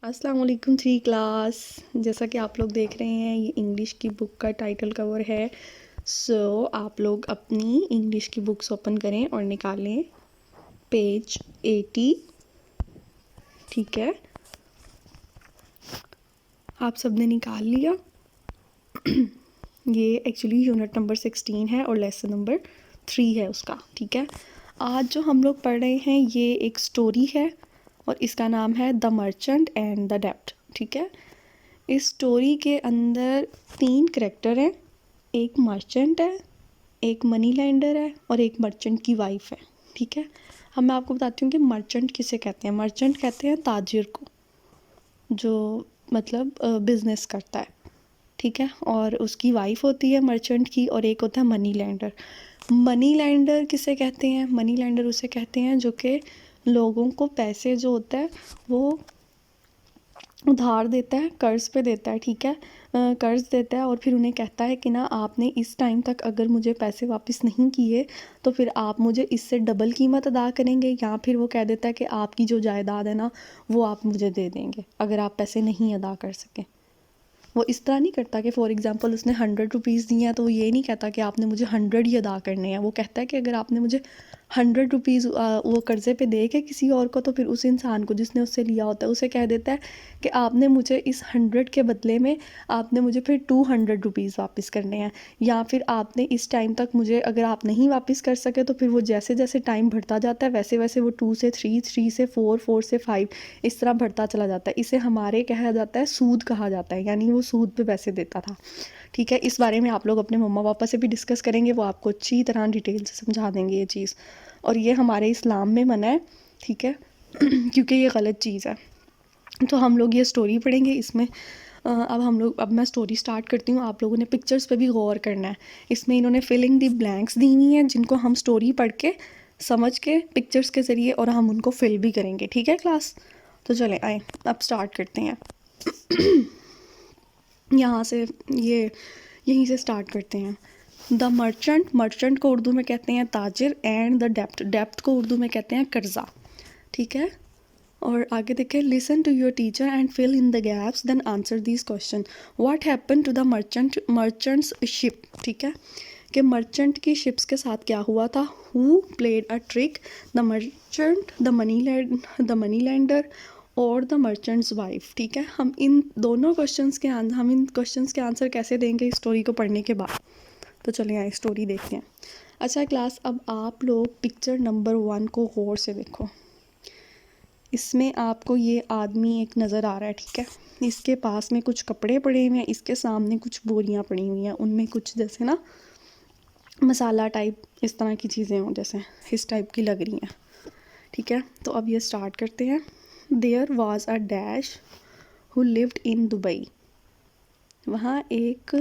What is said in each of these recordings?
अस्सलाम वालेकुम three class. जैसा कि आप लोग देख रहे हैं, ये इंग्लिश की बुक का टाइटल कवर है। आप लोग अपनी इंग्लिश की बुक्स ओपन करें और निकालें पेज 80। ठीक है, आप सब ने निकाल लिया। ये एक्चुअली यूनिट नंबर 16 है और लेसन नंबर 3 है उसका। ठीक है, आज जो हम लोग पढ़ रहे हैं ये एक स्टोरी है और इसका नाम है द मर्चेंट एंड द डेब्ट। ठीक है, इस स्टोरी के अंदर 3 करैक्टर हैं, एक मर्चेंट है, एक मनी लेंडर है और एक मर्चेंट की वाइफ है। ठीक है, अब मैं आपको बताती हूँ कि मर्चेंट किसे कहते हैं। मर्चेंट कहते हैं ताजिर को, जो मतलब बिज़नेस करता है। ठीक है, और उसकी वाइफ होती है मर्चेंट की, और एक होता है मनी लेंडर। मनी लेंडर किसे कहते हैं? मनी लेंडर उसे कहते हैं जो कि लोगों को पैसे जो होता है वो उधार देता है, कर्ज़ पे देता है। ठीक है, कर्ज़ देता है और फिर उन्हें कहता है कि ना आपने इस टाइम तक अगर मुझे पैसे वापस नहीं किए तो फिर आप मुझे इससे डबल कीमत अदा करेंगे, या फिर वो कह देता है कि आपकी जो जायदाद है ना वो आप मुझे दे देंगे अगर आप पैसे नहीं अदा कर सकें। वो इस तरह नहीं करता कि फॉर एग्ज़ाम्पल उसने 100 रुपीज़ दिए हैं तो वो ये नहीं कहता कि आपने मुझे 100 ही अदा करने हैं। वो कहता है कि अगर आपने मुझे 100 रुपीज़ वो कर्ज़े पे दे के किसी और को, तो फिर उस इंसान को जिसने उससे लिया होता है उसे कह देता है कि आपने मुझे इस 100 के बदले में आपने मुझे फिर 200 रुपीज़ वापस करने हैं, या फिर आपने इस टाइम तक मुझे अगर आप नहीं वापस कर सके तो फिर वो जैसे जैसे टाइम बढ़ता जाता है वैसे वैसे वो 2 से 3, 3 से 4, 4 से 5 इस तरह बढ़ता चला जाता है। इसे हमारे कहा जाता है सूद कहा जाता है, यानी वो सूद पे पैसे देता था। ठीक है, इस बारे में आप लोग अपने मम्मा पापा से भी डिस्कस करेंगे, वो आपको अच्छी तरह डिटेल से समझा देंगे ये चीज़। और ये हमारे इस्लाम में मना है। ठीक है, क्योंकि ये गलत चीज़ है। तो हम लोग ये स्टोरी पढ़ेंगे इसमें। अब मैं स्टोरी स्टार्ट करती हूँ। आप लोगों ने पिक्चर्स पे भी गौर करना है। इसमें इन्होंने फिलिंग दी ब्लैंक्स दी हुई हैं जिनको हम स्टोरी पढ़ के समझ के पिक्चर्स के ज़रिए और हम उनको फिल भी करेंगे। ठीक है क्लास, तो चलें आए अब स्टार्ट करते हैं। यहाँ से ये यहीं से स्टार्ट करते हैं। द मर्चेंट, मर्चेंट को उर्दू में कहते हैं ताजिर, एंड द डेप्ट, डेप्ट को उर्दू में कहते हैं कर्ज़ा। ठीक है, और आगे देखें, listen to your teacher and fill in the gaps then answer this question. What happen to the merchants ship. ठीक है, कि मर्चेंट की शिप्स के साथ क्या हुआ था। Who played a trick, the merchant, the money lender और द मर्चेंट्स वाइफ। ठीक है, हम इन क्वेश्चंस के आंसर कैसे देंगे इस स्टोरी को पढ़ने के बाद। तो चलिए आए स्टोरी देखते हैं। अच्छा क्लास, अब आप लोग पिक्चर नंबर 1 को गौर से देखो। इसमें आपको ये आदमी एक नज़र आ रहा है। ठीक है, इसके पास में कुछ कपड़े पड़े हुए हैं, इसके सामने कुछ बोरियां पड़ी हुई हैं, उनमें कुछ जैसे ना मसाला टाइप इस तरह की चीज़ें हों, जैसे इस टाइप की लग रही हैं। ठीक है, तो अब ये स्टार्ट करते हैं। There was a dash who lived in Dubai. वहाँ एक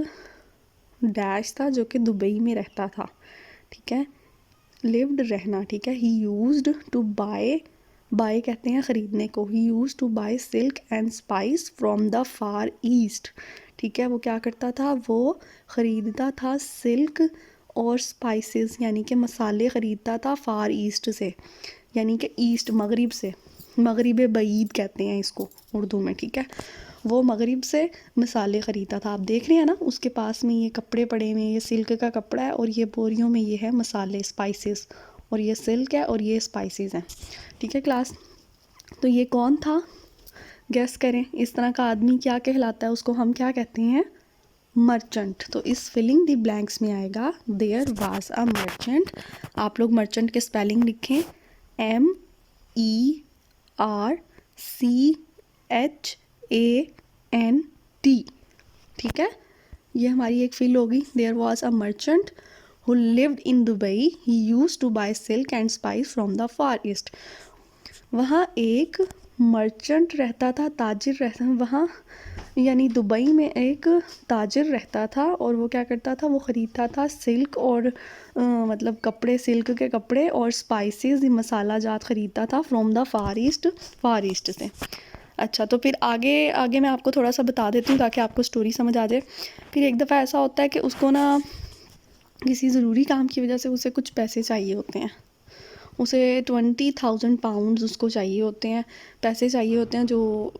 डैश था जो कि दुबई में रहता था। ठीक है, लिव्ड रहना। ठीक है, he used to buy, buy कहते हैं ख़रीदने को। He use to buy silk and spice from the far East. ठीक है, वो क्या करता था, वो ख़रीदता था सिल्क और स्पाइसेस यानी कि मसाले ख़रीदता था फार ईस्ट से, यानी कि ईस्ट मगरिब से। मगरिब बईद कहते हैं इसको उर्दू में। ठीक है, वो मगरिब से मसाले ख़रीदा था। आप देख रहे हैं ना, उसके पास में ये कपड़े पड़े हुए हैं, ये सिल्क का कपड़ा है और ये बोरियों में ये है मसाले स्पाइसेस, और ये सिल्क है और ये स्पाइसेस हैं। ठीक है क्लास, तो ये कौन था गेस करें। इस तरह का आदमी क्या कहलाता है, उसको हम क्या कहते हैं, मर्चेंट। तो इस फिलिंग द ब्लैंक्स में आएगा देयर वाज अ मर्चेंट। आप लोग मर्चेंट के स्पेलिंग लिखें, MERCHANT। ठीक है, ये हमारी एक फिल होगी। There was a merchant who lived in Dubai, he use to buy silk and spice from the far east. वहाँ एक मर्चेंट रहता था, ताजिर रहता, वहाँ यानी दुबई में एक ताजिर रहता था और वो क्या करता था, वो ख़रीदता था सिल्क और मतलब कपड़े, सिल्क के कपड़े और स्पाइसेस, मसाला जात ख़रीदता था फ्रॉम द फार ईस्ट से। अच्छा, तो फिर आगे आगे मैं आपको थोड़ा सा बता देती हूँ ताकि आपको स्टोरी समझ आ जाए। फिर एक दफ़ा ऐसा होता है कि उसको ना किसी ज़रूरी काम की वजह से उसे कुछ पैसे चाहिए होते हैं, उसे 20,000 पाउंड्स उसको चाहिए होते हैं, पैसे चाहिए होते हैं जो,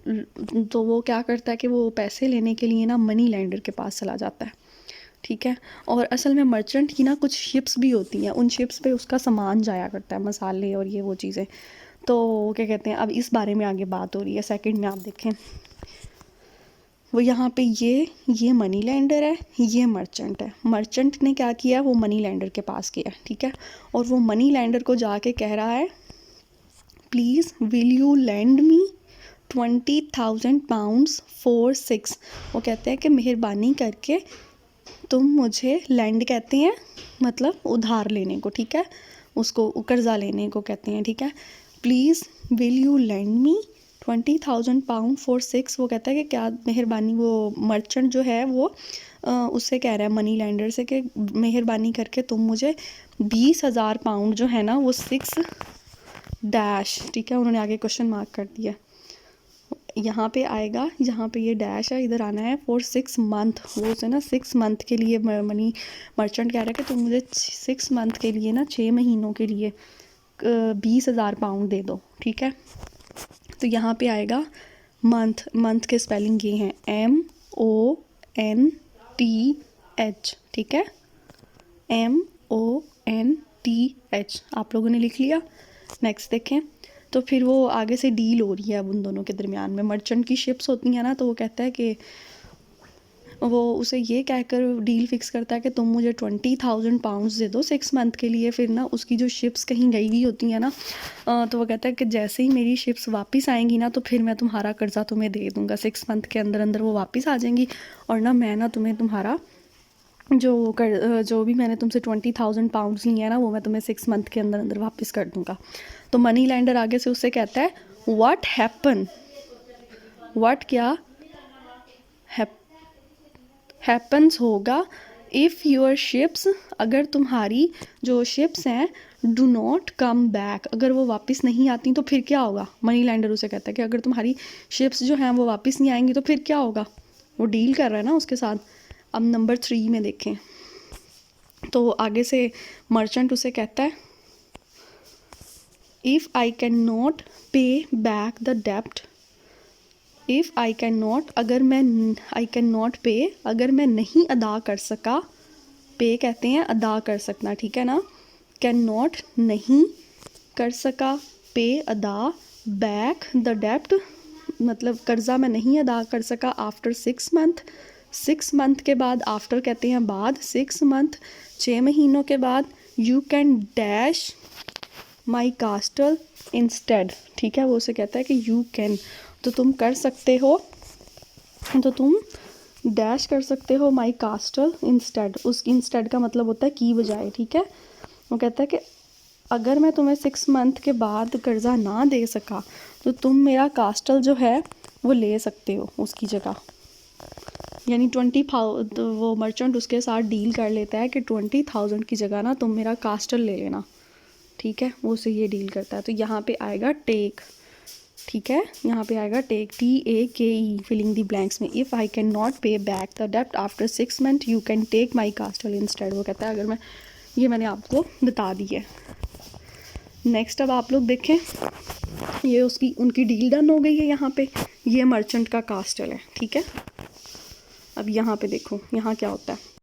तो वो क्या करता है कि वो पैसे लेने के लिए ना मनी लैंडर के पास चला जाता है, ठीक है। और असल में मर्चेंट की ना कुछ शिप्स भी होती हैं, उन शिप्स पे उसका सामान जाया करता है, मसाले और ये वो चीज़ें। तो क्या कहते हैं, अब इस बारे में आगे बात हो रही है। सेकंड में आप देखें, वो यहाँ पे ये मनी लैंडर है, ये मर्चेंट है। मर्चेंट ने क्या किया, वो मनी लैंडर के पास गया, ठीक है। और वो मनी लैंडर को जाके कह रहा है, please will you land me 20,000 pounds for 6। वो कहते हैं कि मेहरबानी करके तुम मुझे, लैंड कहते हैं मतलब उधार लेने को, ठीक है, उसको कर्ज़ा लेने को कहते हैं, ठीक है। Please will you land me 20,000 pound for 6। वो कहता है कि क्या मेहरबानी, वो मर्चेंट जो है वो उससे कह रहा है मनी लैंडर से कि मेहरबानी करके तुम मुझे 20,000 पाउंड जो है ना वो 6 डैश, ठीक है, उन्होंने आगे क्वेश्चन मार्क कर दिया, यहाँ पे आएगा, यहाँ पे ये डैश है, इधर आना है फॉर 6 मंथ। वो उसे ना 6 मंथ के लिए मनी मर्चेंट कह रहा है कि तुम मुझे 6 मंथ के लिए ना 6 महीनों के लिए 20,000 पाउंड दे दो, ठीक है। तो यहाँ पे आएगा मंथ, मंथ के स्पेलिंग ये हैं MONTH, ठीक है, MONTH। आप लोगों ने लिख लिया। नेक्स्ट देखें, तो फिर वो आगे से डील हो रही है अब उन दोनों के दरमियान में। मर्चेंट की शिप्स होती हैं ना, तो वो कहता है कि वो उसे ये कहकर डील फिक्स करता है कि तुम मुझे 20,000 पाउंड्स दे दो 6 मंथ के लिए। फिर ना उसकी जो शिप्स कहीं गई हुई होती हैं ना, तो वो कहता है कि जैसे ही मेरी शिप्स वापस आएंगी ना, तो फिर मैं तुम्हारा कर्जा तुम्हें दे दूँगा। 6 मंथ के अंदर अंदर वो वापस आ जाएंगी, और ना मैं ना तुम्हें तुम्हारा जो भी मैंने तुमसे 20,000 पाउंड्स लिए हैं ना, वो मैं तुम्हें 6 मंथ के अंदर अंदर वापस कर दूँगा। तो मनी लैंडर आगे से उससे कहता है, व्हाट हैपन, व्हाट क्या हैपन्स होगा इफ़ योर शिप्स, अगर तुम्हारी जो शिप्स हैं डू नॉट कम बैक, अगर वो वापस नहीं आती तो फिर क्या होगा। मनी लैंडर उसे कहता है कि अगर तुम्हारी शिप्स जो हैं वो वापस नहीं आएंगी तो फिर क्या होगा। वो डील कर रहा है ना उसके साथ। अब नंबर 3 में देखें, तो आगे से मर्चेंट उसे कहता है, if I can not pay back the डेप्ट, इफ़ आई कैन नॉट, अगर मैं, आई कैन नॉट पे, अगर मैं नहीं अदा कर सका, पे कहते हैं अदा कर सकना, ठीक है ना, कैन नॉट नहीं कर सका, पे अदा, बैक द डेप्ट मतलब कर्ज़ा मैं नहीं अदा कर सका, आफ्टर 6 मंथ, 6 मंथ के बाद, आफ्टर कहते हैं बाद, 6 मंथ 6 महीनों के बाद, you can dash my castle instead, ठीक है। वो उसे कहता है कि यू कैन, तो तुम कर सकते हो, तो तुम डैश कर सकते हो माई कास्टल इंस्टेड। उस इंस्टेड का मतलब होता है की बजाय, ठीक है। वो कहता है कि अगर मैं तुम्हें 6 मंथ के बाद कर्ज़ा ना दे सका तो तुम मेरा कास्टल जो है वो ले सकते हो उसकी जगह। यानी 20,000, तो वो मर्चेंट उसके साथ डील कर लेता है कि 20,000 की जगह ना तुम मेरा कास्टल ले लेना, ठीक है। वो उसे ये डील करता है। तो यहाँ पे आएगा टेक, ठीक है, यहाँ पे आएगा take, TAKE, filling the blanks में। If I can not pay back the डेप्ट after 6 month you can take my castle instead. वो कहता है अगर मैं, ये मैंने आपको बता दी है। नेक्स्ट अब आप लोग देखें, ये उनकी डील डन हो गई है। यहाँ पे ये मर्चेंट का कास्टल है, ठीक है। अब यहाँ पे देखो यहाँ क्या होता है।